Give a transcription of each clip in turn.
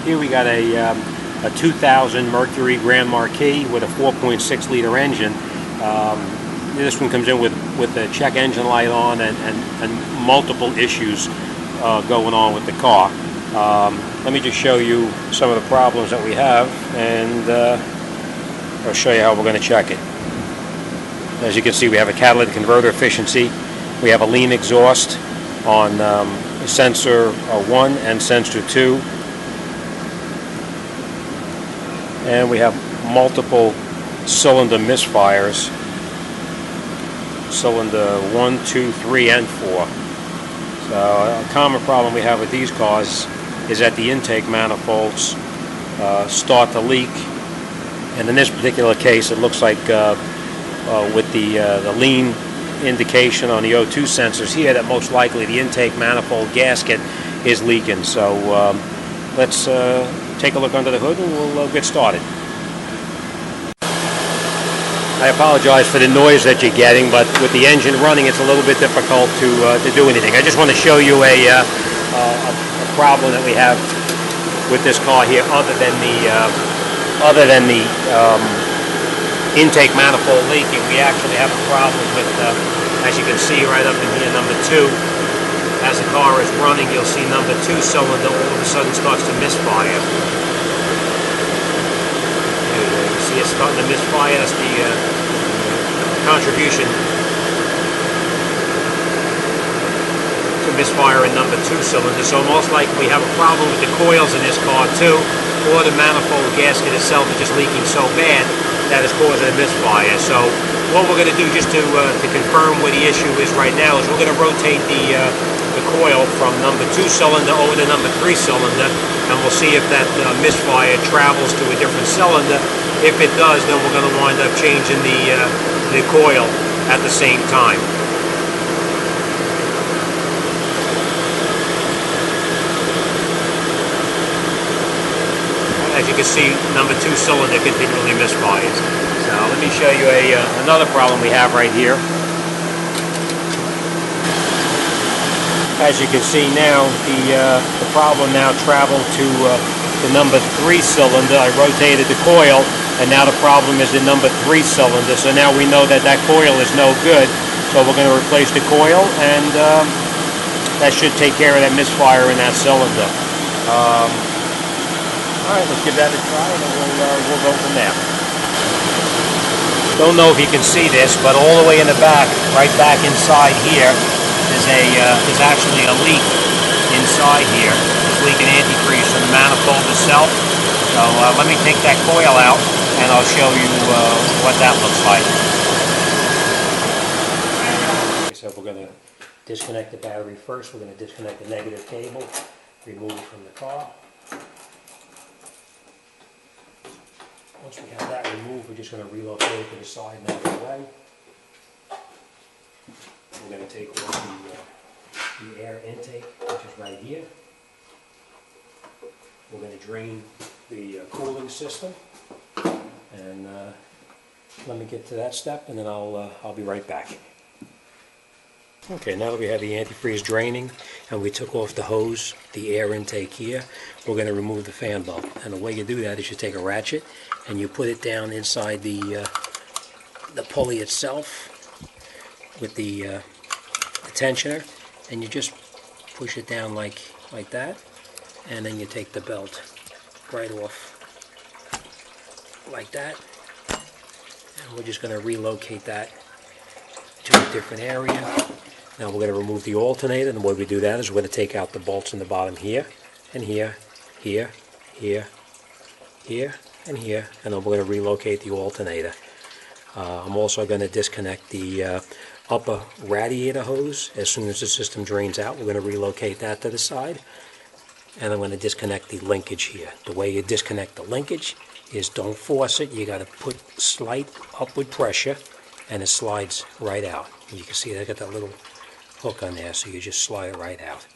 Here we got a 2000 Mercury Grand Marquis with a 4.6 liter engine. This one comes in with the check engine light on and multiple issues going on with the car. Let me just show you some of the problems that we have, and I'll show you how we're going to check it. As you can see, we have a catalytic converter efficiency. We have a lean exhaust on sensor 1 and sensor 2. And we have multiple cylinder misfires. Cylinder 1, 2, 3, and 4. So a common problem we have with these cars is that the intake manifolds start to leak. And in this particular case, it looks like with the lean indication on the O2 sensors here, that most likely the intake manifold gasket is leaking. So let's take a look under the hood and we'll get started. I apologize for the noise that you're getting, but with the engine running, it's a little bit difficult to do anything. I just want to show you a problem that we have with this car here, other than the intake manifold leaking. We actually have a problem with, as you can see right up in here, number 2. As the car is running, you'll see number 2 cylinder all of a sudden starts to misfire. You see it's starting to misfire. That's the contribution to misfire in number 2 cylinder. So most likely we have a problem with the coils in this car too, or the manifold gasket itself is just leaking so bad that is causing a misfire. So what we're going to do, just to confirm what the issue is right now, is we're going to rotate the coil from number 2 cylinder over to number 3 cylinder, and we'll see if that misfire travels to a different cylinder. If it does, then we're going to wind up changing the coil at the same time. As you can see, number 2 cylinder continually misfires. So let me show you another problem we have right here. As you can see now, the problem now traveled to the number 3 cylinder. I rotated the coil, and now the problem is the number 3 cylinder. So now we know that coil is no good. So we're going to replace the coil, and that should take care of that misfire in that cylinder. Alright, let's give that a try, and then we'll go from there. Don't know if you can see this, but all the way in the back, right back inside here, there's actually a leak inside here. It's leaking antifreeze from the manifold itself. So let me take that coil out, and I'll show you what that looks like. So we're going to disconnect the battery first. We're going to disconnect the negative cable, remove it from the car. Once we have that removed, we're just going to relocate it to the side and out of the way. We're going to take off the air intake, which is right here. We're going to drain the cooling system, and let me get to that step, and then I'll be right back. Okay, now that we have the antifreeze draining and we took off the hose, the air intake here, we're going to remove the fan belt. And the way you do that is you take a ratchet and you put it down inside the pulley itself with the tensioner, and you just push it down like that, and then you take the belt right off like that, and we're just going to relocate that to a different area. Now we're going to remove the alternator, and the way we do that is we're going to take out the bolts in the bottom here, and here, here, here, here, and here, and then we're going to relocate the alternator. I'm also going to disconnect the upper radiator hose. As soon as the system drains out, we're going to relocate that to the side, and I'm going to disconnect the linkage here. The way you disconnect the linkage is don't force it. You got to put slight upward pressure, and it slides right out. And you can see I got that little hook on there, so you just slide it right out.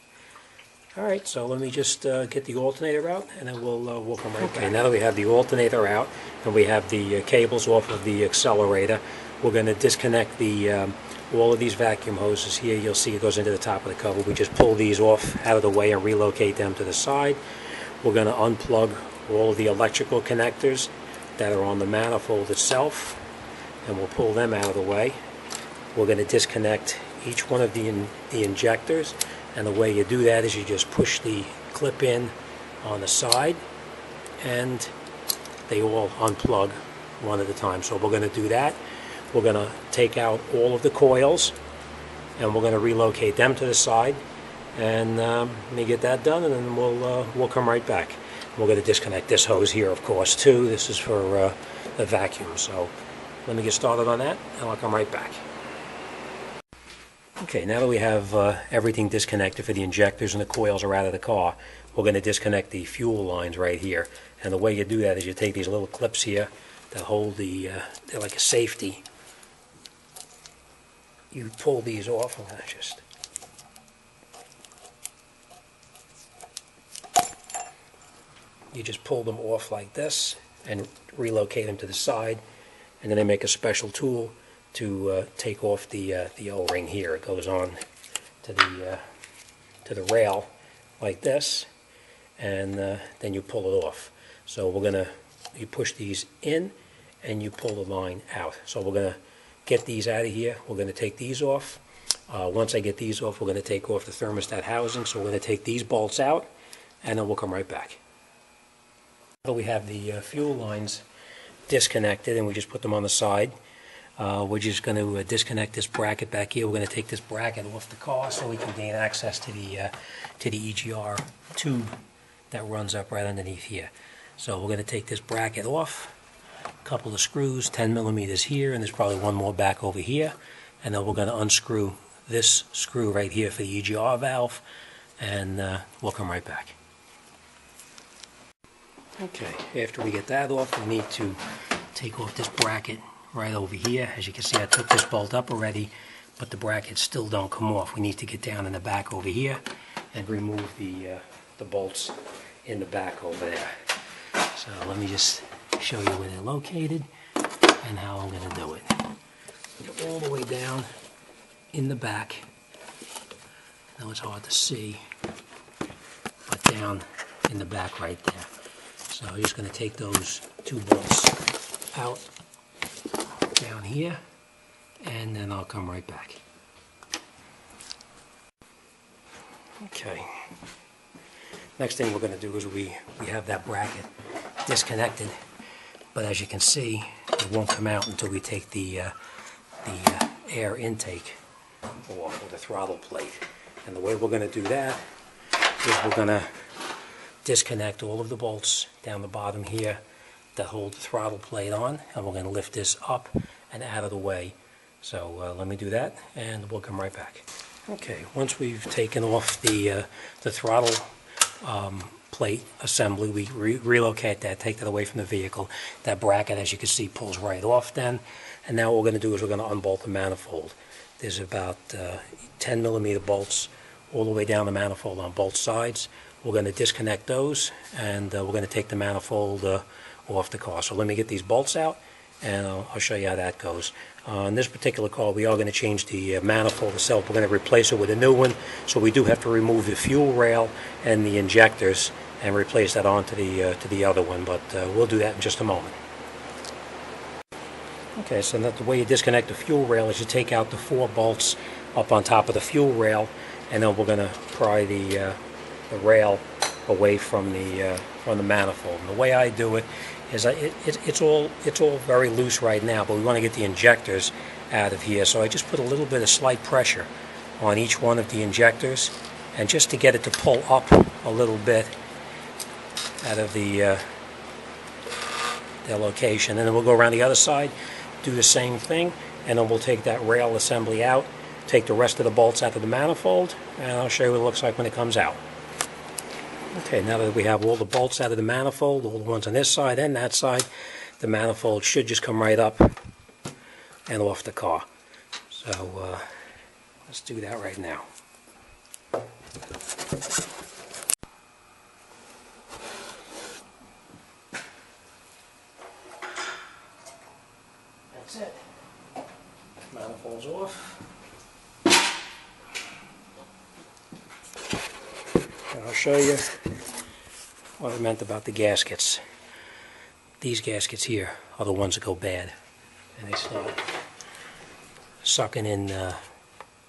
Alright, so let me just get the alternator out, and then we'll come right back. Okay, now that we have the alternator out and we have the cables off of the accelerator, we're going to disconnect the all of these vacuum hoses here. You'll see it goes into the top of the cover. We just pull these off out of the way and relocate them to the side. we're going to unplug all of the electrical connectors that are on the manifold itself, and we'll pull them out of the way. We're going to disconnect each one of the injectors, and the way you do that is you just push the clip in on the side, and they all unplug one at a time. So we're going to do that. We're going to take out all of the coils, and we're going to relocate them to the side, and let me get that done, and then we'll come right back. We're going to disconnect this hose here, of course, too. This is for the vacuum. So let me get started on that, and I'll come right back. Okay, now that we have everything disconnected for the injectors and the coils are out of the car, we're going to disconnect the fuel lines right here. And the way you do that is you take these little clips here that hold they're like a safety. You pull these off, and that's just... You just pull them off like this and relocate them to the side, and then they make a special tool to take off the O-ring here. It goes on to the rail like this, and then you pull it off. So you push these in and you pull the line out. So we're gonna get these out of here. We're gonna take these off. Once I get these off, we're gonna take off the thermostat housing. So we're gonna take these bolts out, and then we'll come right back. So we have the fuel lines disconnected, and we just put them on the side. We're just going to disconnect this bracket back here. We're going to take this bracket off the car so we can gain access to the EGR tube that runs up right underneath here. So we're going to take this bracket off, a couple of screws, 10 millimeters here, and there's probably one more back over here. And then we're going to unscrew this screw right here for the EGR valve, and we'll come right back. Okay, after we get that off, we need to take off this bracket right over here. As you can see, I took this bolt up already, but the brackets still don't come off. We need to get down in the back over here and remove the bolts in the back over there. So let me just show you where they're located and how I'm going to do it. Get all the way down in the back. I know it's hard to see, but down in the back right there. So I'm just going to take those two bolts out down here, and then I'll come right back. Okay. Next thing we're going to do is we have that bracket disconnected, but as you can see, it won't come out until we take the air intake off, or the throttle plate. And the way we're going to do that is we're going to disconnect all of the bolts down the bottom here that hold the throttle plate on, and we're going to lift this up and out of the way. So let me do that, and we'll come right back. Okay, once we've taken off the throttle plate assembly, we relocate that, take that away from the vehicle. That bracket, as you can see, pulls right off then. And now what we're going to do is we're going to unbolt the manifold. There's about 10 millimeter bolts all the way down the manifold on both sides. We're going to disconnect those, and we're going to take the manifold off the car. So let me get these bolts out, and I'll show you how that goes. On this particular car, we are going to change the manifold itself. We're going to replace it with a new one, so we do have to remove the fuel rail and the injectors and replace that onto the other one, but we'll do that in just a moment. Okay, so the way you disconnect the fuel rail is you take out the 4 bolts up on top of the fuel rail, and then we're going to pry the rail away from the manifold. And the way I do it is it's all very loose right now, but we want to get the injectors out of here. So I just put a little bit of slight pressure on each one of the injectors, and just to get it to pull up a little bit out of their location. And then we'll go around the other side, do the same thing, and then we'll take that rail assembly out, take the rest of the bolts out of the manifold, and I'll show you what it looks like when it comes out. Okay, now that we have all the bolts out of the manifold, all the ones on this side and that side, the manifold should just come right up and off the car. So let's do that right now. That's it. Manifold's off. And I'll show you what I meant about the gaskets. These gaskets here are the ones that go bad, and they start sucking in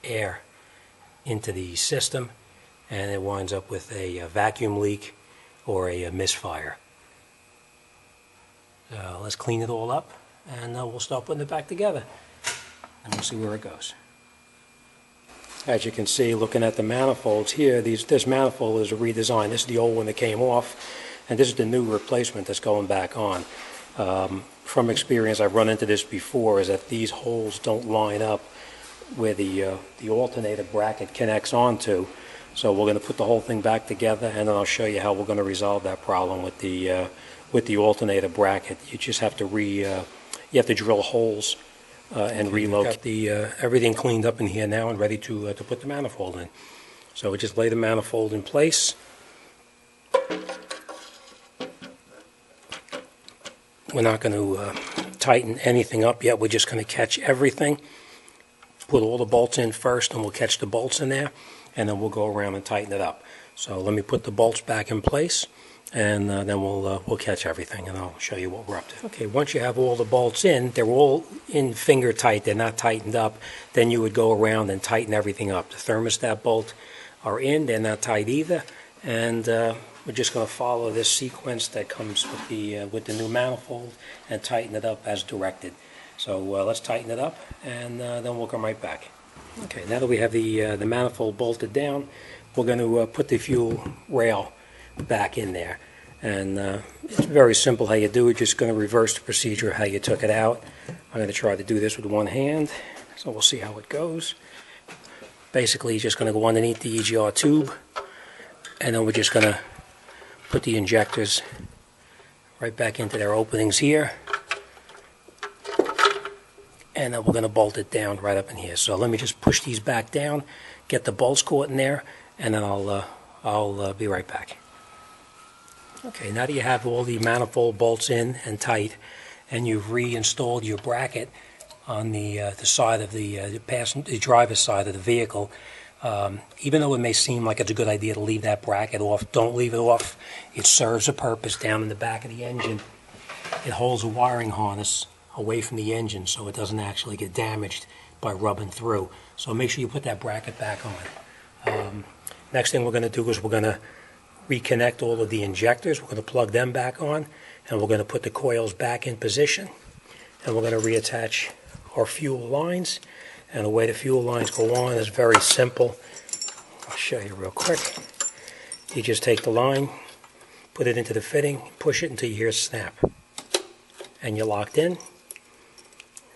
air into the system, and it winds up with a vacuum leak or a misfire. So let's clean it all up, and we'll start putting it back together, and we'll see where it goes. As you can see, looking at the manifolds here, this manifold is a redesign. This is the old one that came off, and this is the new replacement that's going back on. From experience, I've run into this before, is that these holes don't line up where the alternator bracket connects onto. So we're going to put the whole thing back together, and then I'll show you how we're going to resolve that problem with the alternator bracket. You just have to you have to drill holes and relocate. We've got everything cleaned up in here now and ready to put the manifold in. So we just lay the manifold in place. We're not going to tighten anything up yet. We're just going to catch everything. Put all the bolts in first, and we'll catch the bolts in there, and then we'll go around and tighten it up. So let me put the bolts back in place, and then we'll catch everything, and I'll show you what we're up to. Okay, once you have all the bolts in, they're all in finger tight, they're not tightened up, then you would go around and tighten everything up. The thermostat bolts are in, they're not tight either, and we're just going to follow this sequence that comes with the new manifold and tighten it up as directed. So let's tighten it up, and then we'll come right back. Okay, now that we have the manifold bolted down, we're going to put the fuel rail back in there. And it's very simple how you do it. Just going to reverse the procedure how you took it out. I'm going to try to do this with one hand, so we'll see how it goes. Basically, you're just going to go underneath the EGR tube, and then we're just going to put the injectors right back into their openings here. And then we're going to bolt it down right up in here. So let me just push these back down, get the bolts caught in there, and then I'll be right back. Okay, now that you have all the manifold bolts in and tight, and you've reinstalled your bracket on the side of the driver's side of the vehicle, even though it may seem like it's a good idea to leave that bracket off, don't leave it off. It serves a purpose down in the back of the engine. It holds a wiring harness away from the engine so it doesn't actually get damaged by rubbing through. So make sure you put that bracket back on. Next thing we're going to do is we're going to reconnect all of the injectors. We're going to plug them back on, and we're going to put the coils back in position, and we're going to reattach our fuel lines. And the way the fuel lines go on is very simple. I'll show you real quick. You just take the line, put it into the fitting, push it until you hear a snap, and you're locked in.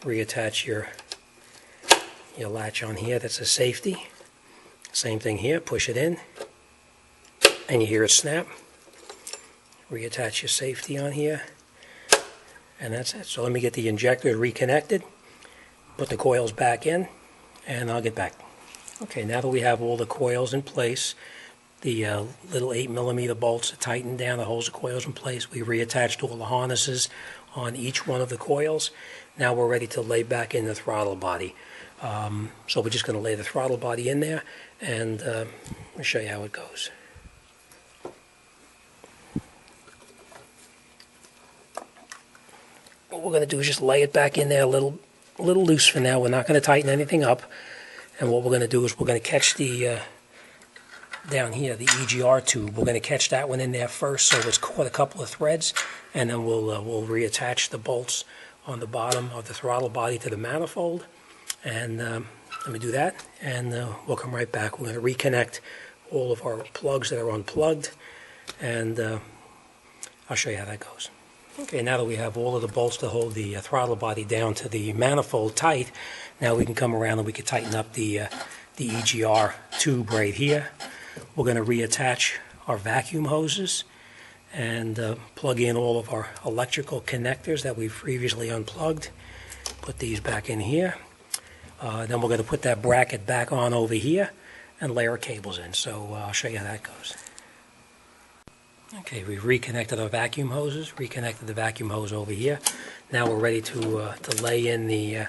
Reattach your latch on here, that's a safety. Same thing here, push it in, and you hear it snap. Reattach your safety on here, and that's it. So let me get the injector reconnected, put the coils back in, and I'll get back. Okay, now that we have all the coils in place, the little 8mm bolts are tightened down, the holds the coils in place. We reattached all the harnesses on each one of the coils. Now we're ready to lay back in the throttle body. So we're just going to lay the throttle body in there, and I'll show you how it goes. What we're going to do is just lay it back in there a little loose for now. We're not going to tighten anything up. And what we're going to do is we're going to catch the down here, the EGR tube. We're going to catch that one in there first, so it's caught a couple of threads, and then we'll reattach the bolts on the bottom of the throttle body to the manifold. And let me do that, and we'll come right back. We're going to reconnect all of our plugs that are unplugged, and I'll show you how that goes. Okay, now that we have all of the bolts to hold the throttle body down to the manifold tight, now we can come around and we can tighten up the EGR tube right here. We're going to reattach our vacuum hoses and plug in all of our electrical connectors that we've previously unplugged. Put these back in here. Then we're going to put that bracket back on over here and lay our cables in. So I'll show you how that goes. Okay, we've reconnected our vacuum hoses, reconnected the vacuum hose over here. Now we're ready to lay in the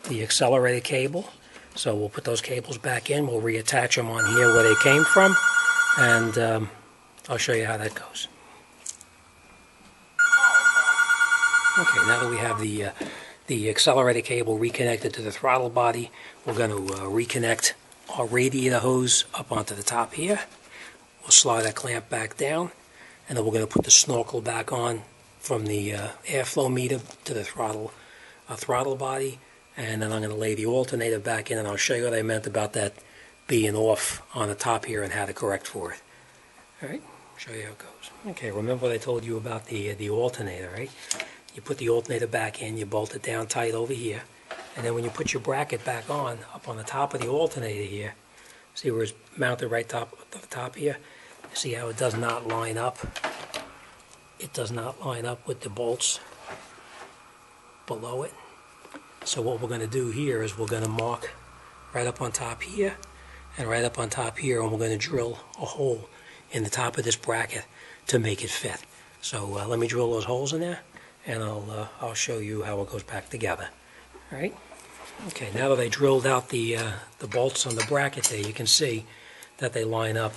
accelerator cable. So we'll put those cables back in. We'll reattach them on here where they came from, and I'll show you how that goes. Okay, now that we have the accelerator cable reconnected to the throttle body, we're going to reconnect our radiator hose up onto the top here. We'll slide that clamp back down, and then we're going to put the snorkel back on from the airflow meter to the throttle body, and then I'm going to lay the alternator back in, and I'll show you what I meant about that being off on the top here and how to correct for it. All right, show you how it goes. Okay, remember what I told you about the alternator, right? You put the alternator back in, you bolt it down tight over here, and then when you put your bracket back on, up on the top of the alternator here, see where it's mounted right up the top here? See how it does not line up? It does not line up with the bolts below it. So what we're going to do here is we're going to mark right up on top here and right up on top here, and we're going to drill a hole in the top of this bracket to make it fit. So let me drill those holes in there, and I'll show you how it goes back together. All right. Okay. Now that I drilled out the bolts on the bracket there, you can see that they line up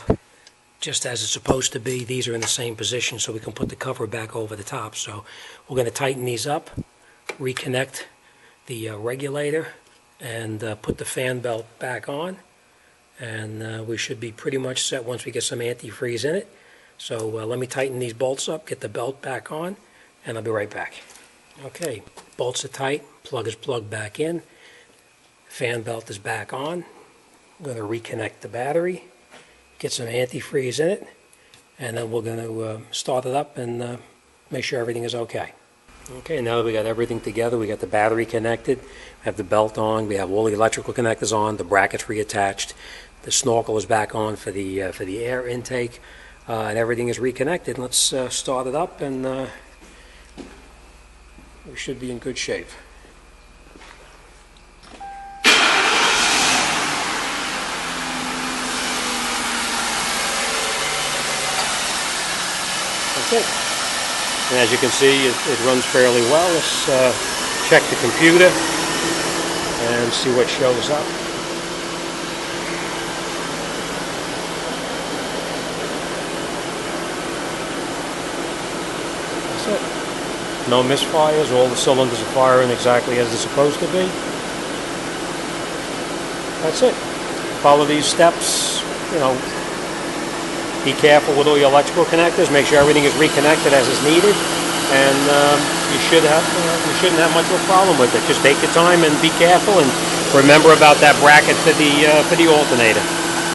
just as it's supposed to be. These are in the same position, so we can put the cover back over the top. So we're going to tighten these up, reconnect the regulator, and put the fan belt back on, and we should be pretty much set once we get some antifreeze in it. So let me tighten these bolts up, get the belt back on, and I'll be right back. Okay, bolts are tight, plug is plugged back in, fan belt is back on. I'm going to reconnect the battery, get some antifreeze in it, and then we're going to start it up and make sure everything is okay. Okay, now that we got everything together, we got the battery connected, we have the belt on, we have all the electrical connectors on, the brackets reattached, the snorkel is back on for the air intake, and everything is reconnected. Let's start it up, and we should be in good shape. That's it. And as you can see, it runs fairly well. Let's check the computer and see what shows up. That's it. No misfires. All the cylinders are firing exactly as they're supposed to be. That's it. Follow these steps, you know. Be careful with all your electrical connectors. Make sure everything is reconnected as is needed, and you shouldn't have much of a problem with it. Just take your time and be careful, and remember about that bracket for the alternator.